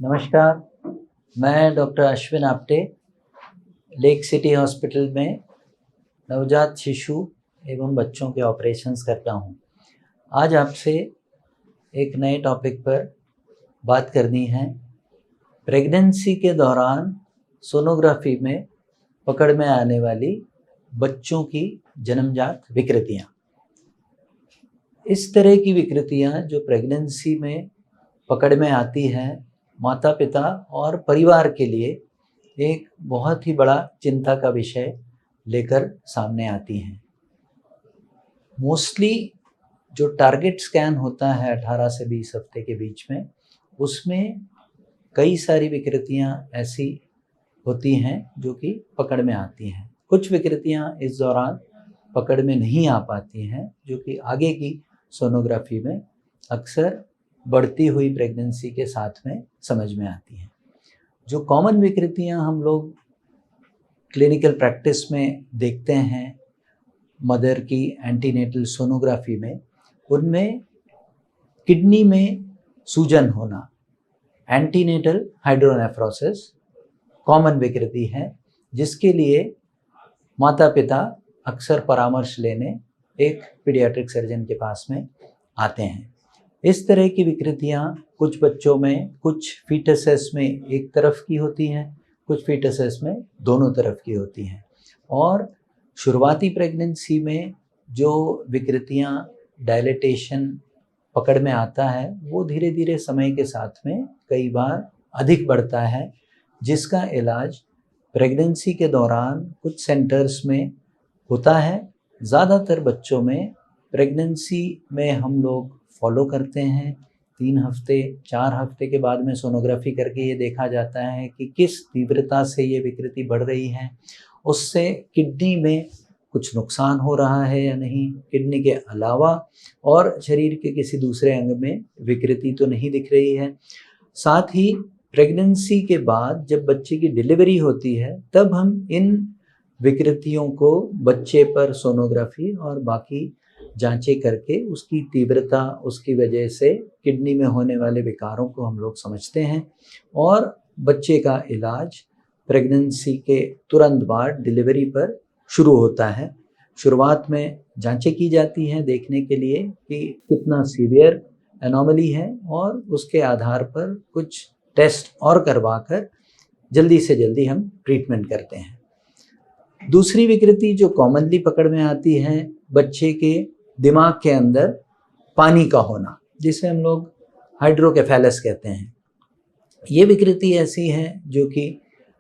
नमस्कार, मैं doctor Ashwin Apte, lake city hospital में नवजात शिशु एवं बच्चों के ऑपरेशंस करता हूँ। आज आपसे एक नए टॉपिक पर बात करनी है। प्रेगनेंसी के दौरान सोनोग्राफी में पकड़ में आने वाली बच्चों की जन्मजात विकृतियाँ। इस तरह की विकृतियाँ जो प्रेगनेंसी में पकड़ में आती हैं, माता पिता और परिवार के लिए एक बहुत ही बड़ा चिंता का विषय लेकर सामने आती हैं। मोस्टली जो टारगेट स्कैन होता है 18 से 20 हफ्ते के बीच में, उसमें कई सारी विकृतियां ऐसी होती हैं जो कि पकड़ में आती हैं। कुछ विकृतियां इस दौरान पकड़ में नहीं आ पाती हैं, जो कि आगे की सोनोग्राफी में अक्सर बढ़ती हुई प्रेगनेंसी के साथ में समझ में आती हैं। जो कॉमन विकृतियां हम लोग क्लिनिकल प्रैक्टिस में देखते हैं मदर की एंटीनेटल सोनोग्राफी में, उनमें किडनी में सूजन होना, एंटीनेटल हाइड्रोनेफ्रोसिस कॉमन विकृति है, जिसके लिए माता पिता अक्सर परामर्श लेने एक पीडियाट्रिक सर्जन के पास में आते हैं। इस तरह की विकृतियां कुछ बच्चों में, कुछ फीटसेस में एक तरफ की होती हैं, कुछ फीटसेस में दोनों तरफ की होती हैं। और शुरुआती प्रेगनेंसी में जो विकृतियां डायलिटेशन पकड़ में आता है, वो धीरे धीरे समय के साथ में कई बार अधिक बढ़ता है, जिसका इलाज प्रेगनेंसी के दौरान कुछ सेंटर्स में होता है। ज़्यादातर बच्चों में प्रेगनेंसी में हम लोग फॉलो करते हैं। 3 हफ्ते 4 हफ्ते के बाद में सोनोग्राफी करके ये देखा जाता है कि किस तीव्रता से ये विकृति बढ़ रही है, उससे किडनी में कुछ नुकसान हो रहा है या नहीं, किडनी के अलावा और शरीर के किसी दूसरे अंग में विकृति तो नहीं दिख रही है। साथ ही प्रेगनेंसी के बाद जब बच्चे की डिलीवरी होती है, तब हम इन विकृतियों को बच्चे पर सोनोग्राफी और बाकी जांचें करके उसकी तीव्रता, उसकी वजह से किडनी में होने वाले विकारों को हम लोग समझते हैं और बच्चे का इलाज प्रेगनेंसी के तुरंत बाद डिलीवरी पर शुरू होता है। शुरुआत में जांचें की जाती हैं देखने के लिए कि कितना सीवियर एनोमली है, और उसके आधार पर कुछ टेस्ट और करवाकर जल्दी से जल्दी हम ट्रीटमेंट करते हैं। दूसरी विकृति जो कॉमनली पकड़ में आती है, बच्चे के दिमाग के अंदर पानी का होना, जिसे हम लोग हाइड्रोकेफेलस कहते हैं। ये विकृति ऐसी है जो कि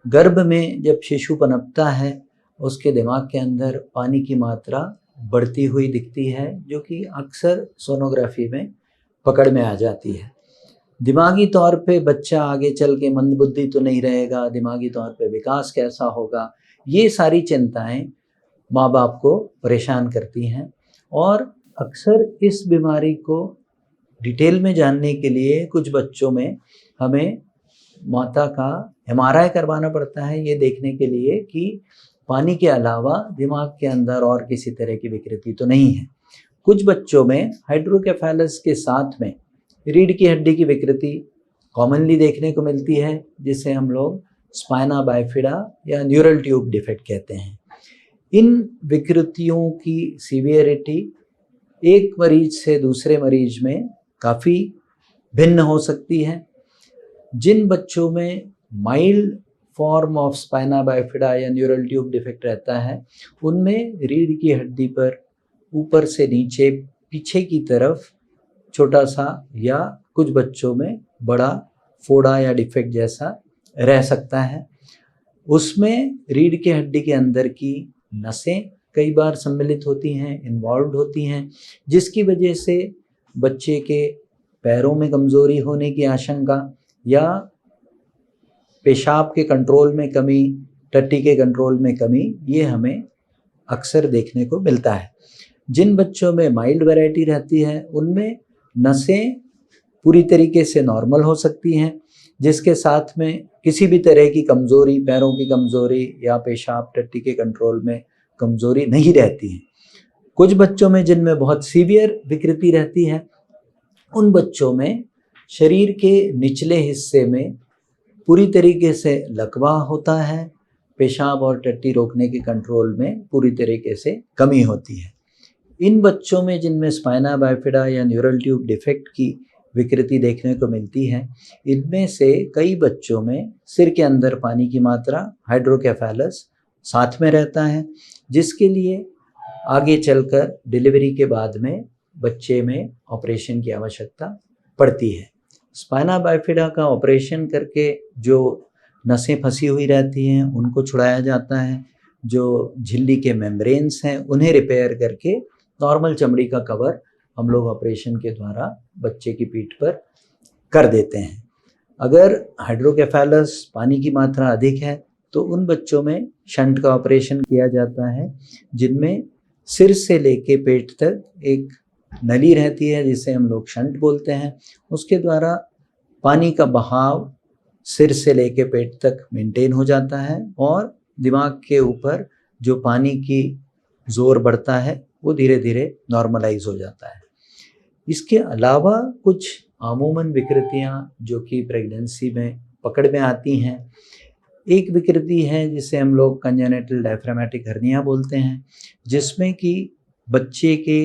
गर्भ में जब शिशु पनपता है, उसके दिमाग के अंदर पानी की मात्रा बढ़ती हुई दिखती है, जो कि अक्सर सोनोग्राफी में पकड़ में आ जाती है। दिमागी तौर पे बच्चा आगे चल के मंदबुद्धि तो नहीं रहेगा, दिमागी तौर पे विकास कैसा होगा, ये सारी चिंताएं माँ बाप को परेशान करती हैं। और अक्सर इस बीमारी को डिटेल में जानने के लिए कुछ बच्चों में हमें माता का MRI करवाना पड़ता है, ये देखने के लिए कि पानी के अलावा दिमाग के अंदर और किसी तरह की विकृति तो नहीं है। कुछ बच्चों में हाइड्रोकेफेलस के साथ में रीढ़ की हड्डी की विकृति कॉमनली देखने को मिलती है, जिसे हम लोग स्पाइना बाइफिडा या न्यूरल ट्यूब डिफेक्ट कहते हैं। इन विकृतियों की सीवियरिटी एक मरीज से दूसरे मरीज में काफ़ी भिन्न हो सकती है। जिन बच्चों में mild form of spina bifida या न्यूरल ट्यूब डिफेक्ट रहता है, उनमें रीढ़ की हड्डी पर ऊपर से नीचे पीछे की तरफ छोटा सा या कुछ बच्चों में बड़ा फोड़ा या डिफेक्ट जैसा रह सकता है। उसमें रीढ़ की हड्डी के अंदर की नसें कई बार सम्मिलित होती हैं, इन्वॉल्व होती हैं, जिसकी वजह से बच्चे के पैरों में कमज़ोरी होने की आशंका या पेशाब के कंट्रोल में कमी, टट्टी के कंट्रोल में कमी, ये हमें अक्सर देखने को मिलता है। जिन बच्चों में माइल्ड वैरायटी रहती है, उनमें नसें पूरी तरीके से नॉर्मल हो सकती हैं, जिसके साथ में किसी भी तरह की कमज़ोरी, पैरों की कमज़ोरी या पेशाब टट्टी के कंट्रोल में कमज़ोरी नहीं रहती है। कुछ बच्चों में जिनमें बहुत सीवियर विकृति रहती है, उन बच्चों में शरीर के निचले हिस्से में पूरी तरीके से लकवा होता है, पेशाब और टट्टी रोकने के कंट्रोल में पूरी तरीके से कमी होती है। इन बच्चों में जिनमें स्पाइना बाइफिडा या न्यूरल ट्यूब डिफेक्ट की विकृति देखने को मिलती है, इनमें से कई बच्चों में सिर के अंदर पानी की मात्रा हाइड्रोकेफेलस साथ में रहता है, जिसके लिए आगे चलकर डिलीवरी के बाद में बच्चे में ऑपरेशन की आवश्यकता पड़ती है। स्पाइना बाइफिडा का ऑपरेशन करके जो नसें फंसी हुई रहती हैं उनको छुड़ाया जाता है, जो झिल्ली के मेम्ब्रेन्स हैं उन्हें रिपेयर करके नॉर्मल चमड़ी का कवर हम लोग ऑपरेशन के द्वारा बच्चे की पीठ पर कर देते हैं। अगर हाइड्रोकेफेलस पानी की मात्रा अधिक है तो उन बच्चों में शंट का ऑपरेशन किया जाता है, जिनमें सिर से लेके पेट तक एक नली रहती है जिसे हम लोग शंट बोलते हैं। उसके द्वारा पानी का बहाव सिर से लेके पेट तक मेंटेन हो जाता है और दिमाग के ऊपर जो पानी की जोर बढ़ता है वो धीरे धीरे नॉर्मलाइज हो जाता है। इसके अलावा कुछ अमूमन विकृतियां जो कि प्रेगनेंसी में पकड़ में आती हैं, एक विकृति है जिसे हम लोग कंजेनिटल डायफ्रामेटिक हर्निया बोलते हैं, जिसमें कि बच्चे के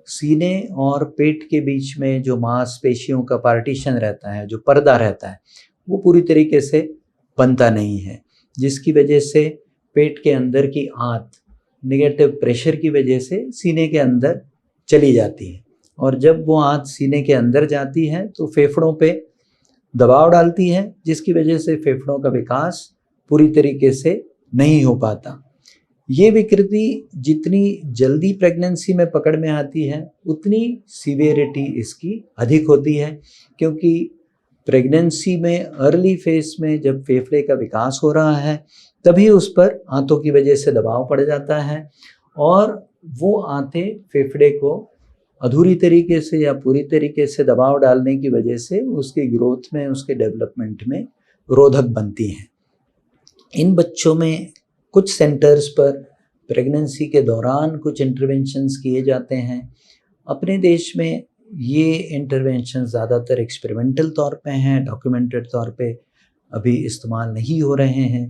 सीने और पेट के बीच में जो मांसपेशियों का पार्टीशन रहता है, जो पर्दा रहता है, वो पूरी तरीके से बनता नहीं है, जिसकी वजह से पेट के अंदर की आंत नेगेटिव प्रेशर की वजह से सीने के अंदर चली जाती है, और जब वो आंत सीने के अंदर जाती है तो फेफड़ों पे दबाव डालती है, जिसकी वजह से फेफड़ों का विकास पूरी तरीके से नहीं हो पाता। ये विकृति जितनी जल्दी प्रेगनेंसी में पकड़ में आती है उतनी सीवियरिटी इसकी अधिक होती है, क्योंकि प्रेगनेंसी में अर्ली फेज में जब फेफड़े का विकास हो रहा है तभी उस पर आंतों की वजह से दबाव पड़ जाता है, और वो आंतें फेफड़े को अधूरी तरीके से या पूरी तरीके से दबाव डालने की वजह से उसकी ग्रोथ में, उसके डेवलपमेंट में रोधक बनती हैं। इन बच्चों में कुछ सेंटर्स पर प्रेगनेंसी के दौरान कुछ इंटरवेंशंस किए जाते हैं। अपने देश में ये इंटरवेंशन ज़्यादातर एक्सपेरिमेंटल तौर पे हैं, डॉक्यूमेंटेड तौर पे अभी इस्तेमाल नहीं हो रहे हैं।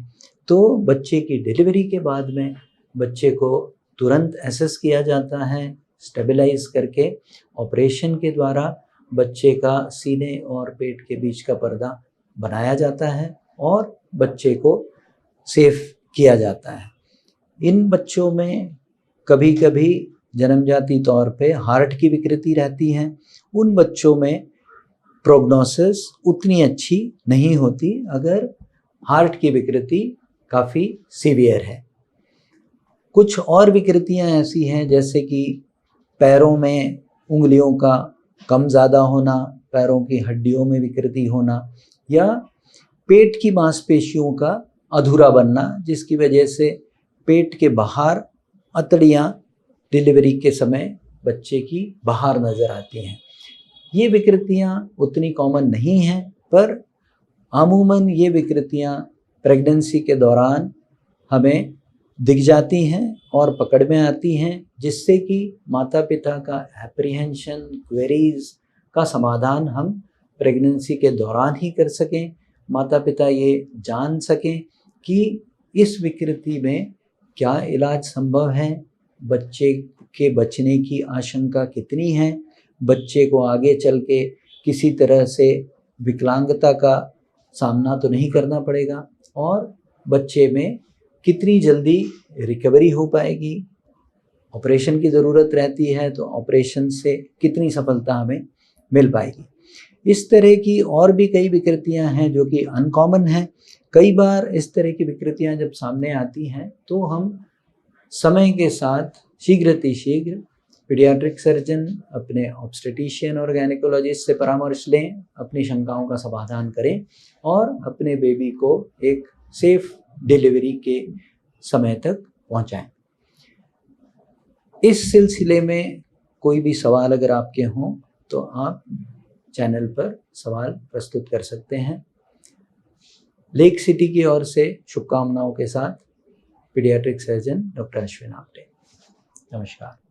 तो बच्चे की डिलीवरी के बाद में बच्चे को तुरंत एसेस किया जाता है, स्टेबलाइज करके ऑपरेशन के द्वारा बच्चे का सीने और पेट के बीच का पर्दा बनाया जाता है और बच्चे को सेफ किया जाता है। इन बच्चों में कभी कभी जन्मजाती तौर पे हार्ट की विकृति रहती है। उन बच्चों में प्रोग्नोसिस उतनी अच्छी नहीं होती अगर हार्ट की विकृति काफ़ी सीवियर है। कुछ और विकृतियां ऐसी हैं जैसे कि पैरों में उंगलियों का कम ज़्यादा होना, पैरों की हड्डियों में विकृति होना, या पेट की मांसपेशियों का अधूरा बनना, जिसकी वजह से पेट के बाहर अतड़ियाँ डिलीवरी के समय बच्चे की बाहर नज़र आती हैं। ये विकृतियाँ उतनी कॉमन नहीं हैं, पर अमूमन ये विकृतियाँ प्रेगनेंसी के दौरान हमें दिख जाती हैं और पकड़ में आती हैं, जिससे कि माता पिता का एप्रीहेंशन, क्वेरीज का समाधान हम प्रेगनेंसी के दौरान ही कर सकें। माता पिता ये जान सकें कि इस विकृति में क्या इलाज संभव है, बच्चे के बचने की आशंका कितनी है, बच्चे को आगे चल के किसी तरह से विकलांगता का सामना तो नहीं करना पड़ेगा, और बच्चे में कितनी जल्दी रिकवरी हो पाएगी। ऑपरेशन की ज़रूरत रहती है तो ऑपरेशन से कितनी सफलता हमें मिल पाएगी। इस तरह की और भी कई विकृतियां हैं जो कि अनकॉमन हैं। कई बार इस तरह की विकृतियां जब सामने आती हैं तो हम समय के साथ शीघ्र पीडियाट्रिक सर्जन, अपने ऑब्स्टेटिशियन और गायनेकोलॉजिस्ट से परामर्श लें, अपनी शंकाओं का समाधान करें और अपने बेबी को एक सेफ डिलीवरी के समय तक पहुंचाएं। इस सिलसिले में कोई भी सवाल अगर आपके हों तो आप चैनल पर सवाल प्रस्तुत कर सकते हैं। लेक सिटी की ओर से शुभकामनाओं के साथ paediatric surgeon doctor Ashwin Apte. नमस्कार।